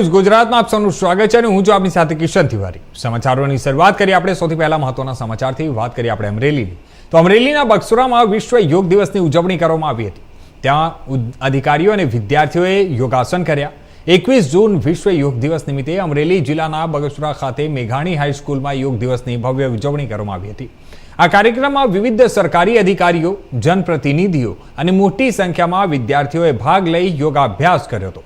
गुजरात में आप सबનું સ્વાગત છે અને હું છું આપની સાથે કિશન તિવારી। સમાચારોની શરૂઆત કરીએ આપણે સૌથી પહેલા મહત્વના સમાચારથી વાત કરીએ આપણે અમરેલીની। તો અમરેલીના બગસરામાં વિશ્વ યોગ દિવસની ઉજવણી કરવામાં આવી હતી। ત્યાં અધિકારીઓ અને વિદ્યાર્થીઓએ યોગાસન કર્યા। 21 જૂન વિશ્વ યોગ દિવસ નિમિત્તે અમરેલી જિલ્લાના બગસરા ખાતે મેઘાણી હાઈસ્કૂલમાં યોગ દિવસની ભવ્ય ઉજવણી કરવામાં આવી હતી। આ કાર્યક્રમમાં વિવિધ સરકારી અધિકારીઓ, જનપ્રતિનિધિઓ અને મોટી સંખ્યામાં વિદ્યાર્થીઓએ ભાગ લઈ યોગાભ્યાસ કર્યો હતો।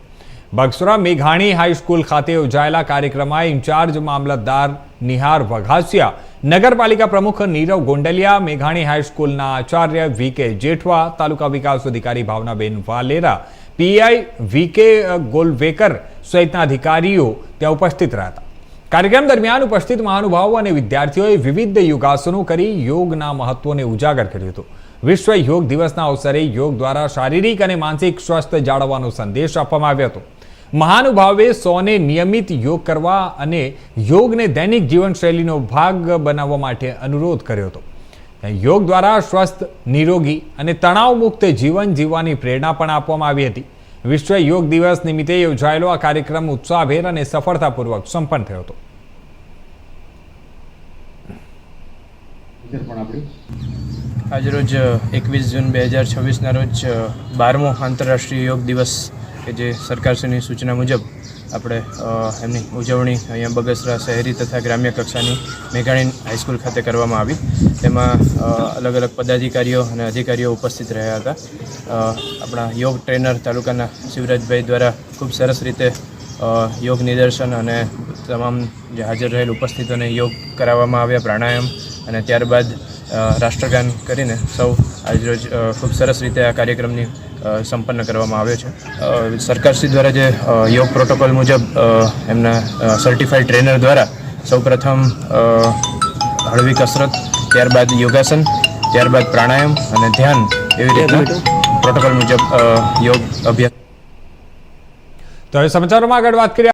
બગસરા મેઘાણી હાઈસ્કૂલ ખાતે યોજાયેલા કાર્યક્રમમાં ઇન્ચાર્જ મામલતદાર નિહાર વઘાસિયા, નગરપાલિકા પ્રમુખ નીરવ ગોંડલિયા, મેઘાણી હાઈસ્કૂલના આચાર્ય વીકે જેઠવા, તાલુકા વિકાસ અધિકારી ભાવનાબેન વાલેરા, પીઆઈ વીકે ગોલવેકર સહિતના અધિકારીઓ ત્યાં ઉપસ્થિત રહ્યા હતા। કાર્યક્રમ દરમિયાન ઉપસ્થિત મહાનુભાવો અને વિદ્યાર્થીઓએ વિવિધ યોગાસનો કરી યોગના મહત્વને ઉજાગર કર્યું હતું। વિશ્વ યોગ દિવસના અવસરે યોગ દ્વારા શારીરિક અને માનસિક સ્વાસ્થ્ય જાળવવાનો સંદેશ આપવામાં આવ્યો હતો। મહાનુભાવે સૌને નિયમિત યોગ કરવા અને યોગને દૈનિક જીવનશૈલીનો ભાગ બનાવવા માટે અનુરોધ કર્યો હતો। યોગ દ્વારા સ્વસ્થ, નિરોગી અને તણાવમુક્ત જીવન જીવવાની પ્રેરણા પણ આપવામાં આવી હતી। વિશ્વ યોગ દિવસ નિમિત્તે યોજાયેલો આ કાર્યક્રમ ઉત્સાહભેર અને સફળતાપૂર્વક સંપન્ન થયો હતો। આજરોજ 21 જૂન 2026ના રોજ 12મો આંતરરાષ્ટ્રીય યોગ દિવસ કે જે સરકારશ્રીની સૂચના મુજબ આપણે એમની ઉજવણી અહીંયા બગસરા શહેરી તથા ગ્રામ્ય કક્ષાની મેઘાણી હાઈસ્કૂલ ખાતે કરવામાં આવી। તેમાં અલગ અલગ પદાધિકારીઓ અને અધિકારીઓ ઉપસ્થિત રહ્યા હતા। આપણા યોગ ટ્રેનર તાલુકાના શિવરાજભાઈ દ્વારા ખૂબ સરસ રીતે યોગ નિદર્શન અને તમામ જે હાજર રહેલ ઉપસ્થિતોને યોગ કરાવવામાં આવ્યા, પ્રાણાયામ, અને ત્યારબાદ રાષ્ટ્રગાન કરીને સૌ આજરોજ ખૂબ સરસ રીતે આ કાર્યક્રમની સંપન્ન કરવામાં આવ્યો છે। સરકારશ્રી દ્વારા જે યોગ પ્રોટોકોલ મુજબ એમના સર્ટિફાઈડ ટ્રેનર દ્વારા સૌપ્રથમ હળવી કસરત, ત્યારબાદ યોગાસન, ત્યારબાદ પ્રાણાયામ અને ધ્યાન, એવી રીતના પ્રોટોકોલ મુજબ યોગ અભ્યાસ। તો હવે સમાચારોમાં આગળ વાત કરીએ।